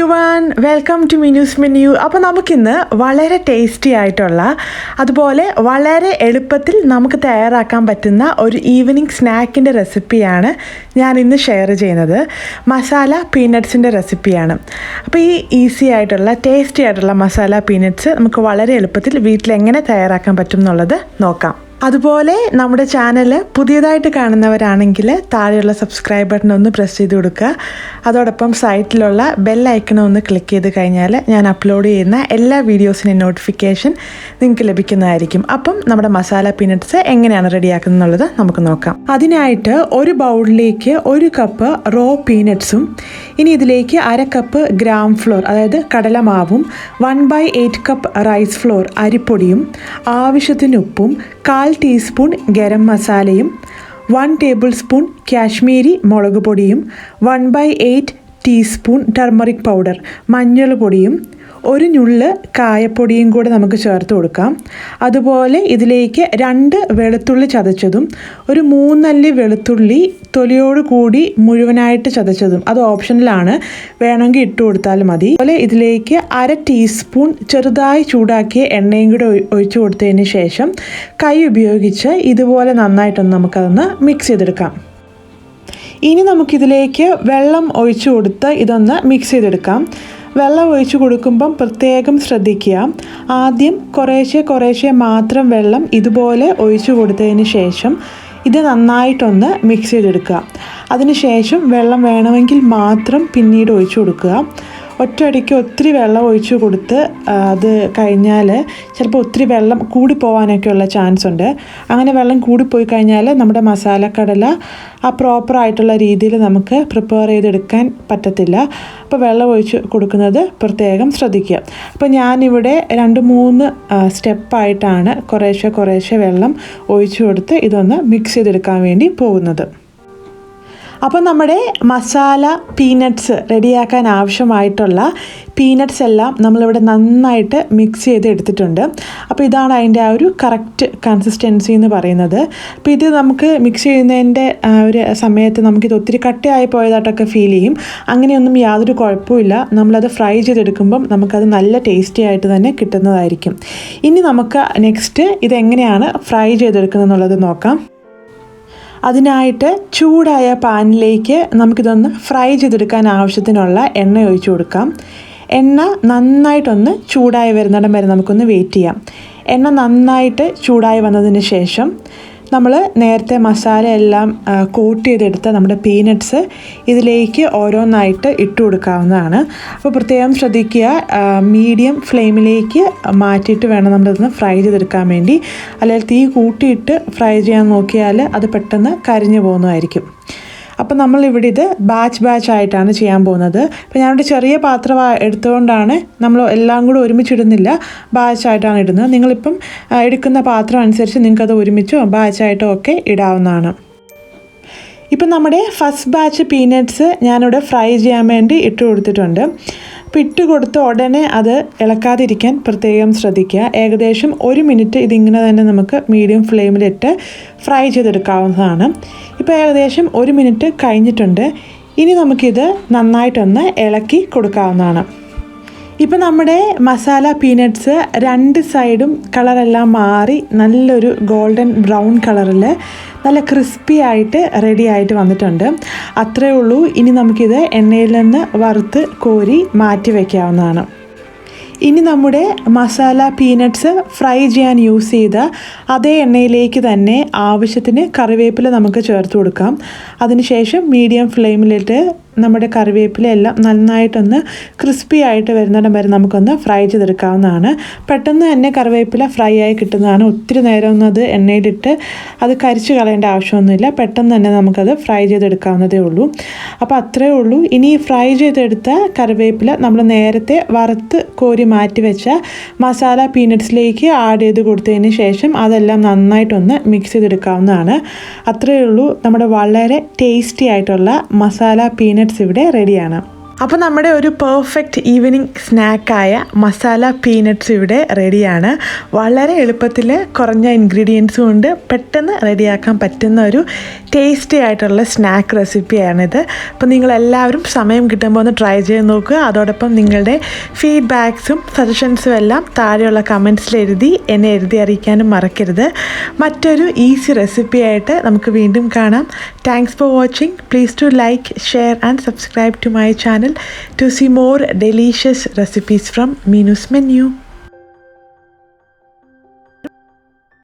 everyone, welcome to Meenu's Menu. അപ്പോൾ നമുക്കിന്ന് വളരെ ടേസ്റ്റി ആയിട്ടുള്ള അതുപോലെ വളരെ എളുപ്പത്തിൽ നമുക്ക് തയ്യാറാക്കാൻ പറ്റുന്ന ഒരു ഈവനിങ് സ്നാക്കിൻ്റെ റെസിപ്പിയാണ് ഞാൻ ഇന്ന് ഷെയർ ചെയ്യുന്നത്. മസാല പീനട്ട്സിൻ്റെ റെസിപ്പിയാണ്. അപ്പോൾ ഈ ഈസി ആയിട്ടുള്ള ടേസ്റ്റി ആയിട്ടുള്ള മസാല പീനട്ട്സ് നമുക്ക് വളരെ എളുപ്പത്തിൽ വീട്ടിൽ എങ്ങനെ തയ്യാറാക്കാൻ പറ്റും എന്നുള്ളത് നോക്കാം. അതുപോലെ നമ്മുടെ ചാനൽ പുതിയതായിട്ട് കാണുന്നവരാണെങ്കിൽ താഴെയുള്ള സബ്സ്ക്രൈബ് ബട്ടൺ ഒന്ന് പ്രസ് ചെയ്ത് കൊടുക്കുക. അതോടൊപ്പം സൈറ്റിലുള്ള ബെൽ ഐക്കൺ ഒന്ന് ക്ലിക്ക് ചെയ്ത് കഴിഞ്ഞാൽ ഞാൻ അപ്ലോഡ് ചെയ്യുന്ന എല്ലാ വീഡിയോസിൻ്റെ നോട്ടിഫിക്കേഷൻ നിങ്ങൾക്ക് ലഭിക്കുന്നതായിരിക്കും. അപ്പം നമ്മുടെ മസാല പീനട്ട്സ് എങ്ങനെയാണ് റെഡിയാക്കുന്നത് എന്നുള്ളത് നമുക്ക് നോക്കാം. അതിനായിട്ട് ഒരു ബൗളിലേക്ക് 1 കപ്പ് റോ പീനട്ട്സും ഇനി ഇതിലേക്ക് 1/2 കപ്പ് ഗ്രാം ഫ്ലോർ അതായത് കടലമാവും 1/8 കപ്പ് റൈസ് ഫ്ലോർ അരിപ്പൊടിയും ആവശ്യത്തിന് ഉപ്പും 1/4 ടീസ്പൂൺ ഗരം മസാലയും 1 ടേബിൾ സ്പൂൺ കാശ്മീരി മുളക് പൊടിയും 1/8 ടീസ്പൂൺ ടർമറിക് പൗഡർ മഞ്ഞൾ പൊടിയും 1 നുള്ള് കായപ്പൊടിയും കൂടെ നമുക്ക് ചേർത്ത് കൊടുക്കാം. അതുപോലെ ഇതിലേക്ക് 2 വെളുത്തുള്ളി ചതച്ചതും 3 അല്ലി വെളുത്തുള്ളി തൊലിയോട് കൂടി മുഴുവനായിട്ട് ചതച്ചതും അത് ഓപ്ഷനിലാണ്, വേണമെങ്കിൽ ഇട്ട് കൊടുത്താലും മതി. അതുപോലെ ഇതിലേക്ക് 1/2 ടീസ്പൂൺ ചെറുതായി ചൂടാക്കിയ എണ്ണയും കൂടെ ഒഴിച്ചു കൊടുത്തതിന് ശേഷം കൈ ഉപയോഗിച്ച് ഇതുപോലെ നന്നായിട്ടൊന്ന് നമുക്കതൊന്ന് മിക്സ് ചെയ്തെടുക്കാം. ഇനി നമുക്കിതിലേക്ക് വെള്ളം ഒഴിച്ചു കൊടുത്ത് ഇതൊന്ന് മിക്സ് ചെയ്തെടുക്കാം. വെള്ളം ഒഴിച്ചു കൊടുക്കുമ്പം പ്രത്യേകം ശ്രദ്ധിക്കുക. ആദ്യം കുറേശ്ശെ മാത്രം വെള്ളം ഇതുപോലെ ഒഴിച്ചു കൊടുത്തതിന് ശേഷം ഇത് നന്നായിട്ടൊന്ന് മിക്സ് ചെയ്തെടുക്കുക. അതിനുശേഷം വെള്ളം വേണമെങ്കിൽ മാത്രം പിന്നീട് ഒഴിച്ചു കൊടുക്കുക. ഒറ്റയടിക്ക് ഒത്തിരി വെള്ളം ഒഴിച്ചു കൊടുത്ത് അത് കഴിഞ്ഞാൽ ചിലപ്പോൾ ഒത്തിരി വെള്ളം കൂടിപ്പോവാനൊക്കെയുള്ള ചാൻസ് ഉണ്ട്. അങ്ങനെ വെള്ളം കൂടിപ്പോയി കഴിഞ്ഞാൽ നമ്മുടെ മസാലക്കടല ആ പ്രോപ്പറായിട്ടുള്ള രീതിയിൽ നമുക്ക് പ്രിപ്പയർ ചെയ്തെടുക്കാൻ പറ്റത്തില്ല. അപ്പോൾ വെള്ളം ഒഴിച്ച് കൊടുക്കുന്നത് പ്രത്യേകം ശ്രദ്ധിക്കുക. അപ്പോൾ ഞാനിവിടെ 2-3 സ്റ്റെപ്പായിട്ടാണ് കുറേശ്ശെ വെള്ളം ഒഴിച്ചു കൊടുത്ത് ഇതൊന്ന് മിക്സ് ചെയ്തെടുക്കാൻ വേണ്ടി പോകുന്നത്. അപ്പോൾ നമ്മുടെ മസാല പീനട്ട്സ് റെഡിയാക്കാൻ ആവശ്യമായിട്ടുള്ള പീനട്ട്സ് എല്ലാം നമ്മളിവിടെ നന്നായിട്ട് മിക്സ് ചെയ്ത് എടുത്തിട്ടുണ്ട്. അപ്പോൾ ഇതാണ് അതിൻ്റെ ആ ഒരു കറക്റ്റ് കൺസിസ്റ്റൻസി എന്ന് പറയുന്നത്. അപ്പോൾ ഇത് നമുക്ക് മിക്സ് ചെയ്യുന്നതിൻ്റെ ഒരു സമയത്ത് നമുക്കിത് ഒത്തിരി കട്ടയായി പോയതായിട്ടൊക്കെ ഫീൽ ചെയ്യും. അങ്ങനെയൊന്നും യാതൊരു കുഴപ്പമില്ല. നമ്മളത് ഫ്രൈ ചെയ്തെടുക്കുമ്പം നമുക്കത് നല്ല ടേസ്റ്റി ആയിട്ട് തന്നെ കിട്ടുന്നതായിരിക്കും. ഇനി നമുക്ക് നെക്സ്റ്റ് ഇതെങ്ങനെയാണ് ഫ്രൈ ചെയ്തെടുക്കുന്നത് എന്നുള്ളത് നോക്കാം. അതിനായിട്ട് ചൂടായ പാനിലേക്ക് നമുക്കിതൊന്ന് ഫ്രൈ ചെയ്തെടുക്കാൻ ആവശ്യത്തിനുള്ള എണ്ണ ഒഴിച്ചു കൊടുക്കാം. എണ്ണ നന്നായിട്ടൊന്ന് ചൂടായി വരുന്നിടം വരെ നമുക്കൊന്ന് വെയിറ്റ് ചെയ്യാം. എണ്ണ നന്നായിട്ട് ചൂടായി വന്നതിന് ശേഷം നമ്മൾ നേരത്തെ മസാല എല്ലാം കോട്ട് ചെയ്തെടുത്ത നമ്മുടെ പീനട്ട്സ് ഇതിലേക്ക് ഓരോന്നായിട്ട് ഇട്ട് കൊടുക്കാവുന്നതാണ്. അപ്പോൾ പ്രത്യേകം ശ്രദ്ധിക്കുക, മീഡിയം ഫ്ലെയിമിലേക്ക് മാറ്റിയിട്ട് വേണം നമ്മളിതൊന്ന് ഫ്രൈ ചെയ്തെടുക്കാൻ വേണ്ടി. അല്ലെങ്കിൽ തീ കൂട്ടിയിട്ട് ഫ്രൈ ചെയ്യാൻ നോക്കിയാൽ അത് പെട്ടെന്ന് കരിഞ്ഞു പോകുന്നതായിരിക്കും. അപ്പോൾ നമ്മളിവിടെ ഇത് ബാച്ച് ആയിട്ടാണ് ചെയ്യാൻ പോകുന്നത്. അപ്പോൾ ഞാനിവിടെ ചെറിയ പാത്രം എടുത്തുകൊണ്ടാണ് നമ്മൾ എല്ലാം കൂടെ ഒരുമിച്ചിടുന്നില്ല, ബാച്ചായിട്ടാണ് ഇടുന്നത്. നിങ്ങളിപ്പം എടുക്കുന്ന പാത്രം അനുസരിച്ച് നിങ്ങൾക്കത് ഒരുമിച്ചോ ബാച്ചായിട്ടോ ഒക്കെ ഇടാവുന്നതാണ്. ഇപ്പം നമ്മുടെ ഫസ്റ്റ് ബാച്ച് പീനട്ട്സ് ഞാനിവിടെ ഫ്രൈ ചെയ്യാൻ വേണ്ടി ഇട്ട് കൊടുത്തിട്ടുണ്ട്. അപ്പോൾ ഇട്ട് കൊടുത്ത ഉടനെ അത് ഇളക്കാതിരിക്കാൻ പ്രത്യേകം ശ്രദ്ധിക്കുക. ഏകദേശം 1 മിനിറ്റ് ഇതിങ്ങനെ തന്നെ നമുക്ക് മീഡിയം ഫ്ലെയിമിലിട്ട് ഫ്രൈ ചെയ്തെടുക്കാവുന്നതാണ്. ഇപ്പോൾ ഏകദേശം 1 മിനിറ്റ് കഴിഞ്ഞിട്ടുണ്ട്. ഇനി നമുക്കിത് നന്നായിട്ടൊന്ന് ഇളക്കി കൊടുക്കാവുന്നതാണ്. ഇപ്പോൾ നമ്മുടെ മസാല പീനട്ട്സ് 2 സൈഡും കളറെല്ലാം മാറി നല്ലൊരു ഗോൾഡൻ ബ്രൗൺ കളറിൽ നല്ല ക്രിസ്പി ആയിട്ട് റെഡി ആയിട്ട് വന്നിട്ടുണ്ട്. അത്രയേ ഉള്ളൂ. ഇനി നമുക്കിത് എണ്ണയിൽ നിന്ന് വറുത്ത് കോരി മാറ്റി വയ്ക്കാവുന്നതാണ്. ഇനി നമ്മുടെ മസാല പീനട്ട്സ് ഫ്രൈ ചെയ്യാൻ യൂസ് ചെയ്ത അതേ എണ്ണയിലേക്ക് തന്നെ ആവശ്യത്തിന് കറിവേപ്പില നമുക്ക് ചേർത്ത് കൊടുക്കാം. അതിനുശേഷം മീഡിയം ഫ്ലെയിമിലിട്ട് നമ്മുടെ കറിവേപ്പില എല്ലാം നന്നായിട്ടൊന്ന് ക്രിസ്പി ആയിട്ട് വരുന്നിടം വരെ നമുക്കൊന്ന് ഫ്രൈ ചെയ്തെടുക്കാവുന്നതാണ്. പെട്ടെന്ന് തന്നെ കറിവേപ്പില ഫ്രൈ ആയി കിട്ടുന്നതാണ്. ഒത്തിരി നേരം ഒന്നും അത് എണ്ണയിലിട്ട് അത് കരിച്ച് കളയേണ്ട ആവശ്യമൊന്നുമില്ല. പെട്ടെന്ന് തന്നെ നമുക്കത് ഫ്രൈ ചെയ്തെടുക്കാവുന്നതേ ഉള്ളൂ. അപ്പോൾ അത്രയേ ഉള്ളൂ. ഇനി ഫ്രൈ ചെയ്തെടുത്ത കറിവേപ്പില നമ്മൾ നേരത്തെ വറുത്ത് കോരി മാറ്റി വെച്ച മസാല പീനട്ട്സിലേക്ക് ആഡ് ചെയ്ത് കൊടുത്തതിന് ശേഷം അതെല്ലാം നന്നായിട്ടൊന്ന് മിക്സ് ചെയ്തെടുക്കാവുന്നതാണ്. അത്രയേ ഉള്ളൂ. നമ്മുടെ വളരെ ടേസ്റ്റി ആയിട്ടുള്ള മസാല പീനട്ട്സ് ഇവിടെ റെഡിയാണ്. അപ്പോൾ നമ്മുടെ ഒരു പെർഫെക്റ്റ് ഈവനിങ് സ്നാക്കായ മസാല പീനട്ട്സ് ഇവിടെ റെഡിയാണ്. വളരെ എളുപ്പത്തിൽ കുറഞ്ഞ ഇൻഗ്രീഡിയൻസ് കൊണ്ട് പെട്ടെന്ന് റെഡിയാക്കാൻ പറ്റുന്ന ഒരു ടേസ്റ്റി ആയിട്ടുള്ള സ്നാക്ക് റെസിപ്പിയാണിത്. അപ്പോൾ നിങ്ങളെല്ലാവരും സമയം കിട്ടുമ്പോൾ ഒന്ന് ട്രൈ ചെയ്ത് നോക്കുക. അതോടൊപ്പം നിങ്ങളുടെ ഫീഡ്ബാക്സും സജഷൻസും എല്ലാം താഴെയുള്ള കമൻറ്റ്സിൽ എന്നെ എഴുതി അറിയിക്കാനും മറക്കരുത്. മറ്റൊരു ഈസി റെസിപ്പിയായിട്ട് നമുക്ക് വീണ്ടും കാണാം. Thanks for watching. Please to like, share and subscribe to my channel to see more delicious recipes from Meenu's menu.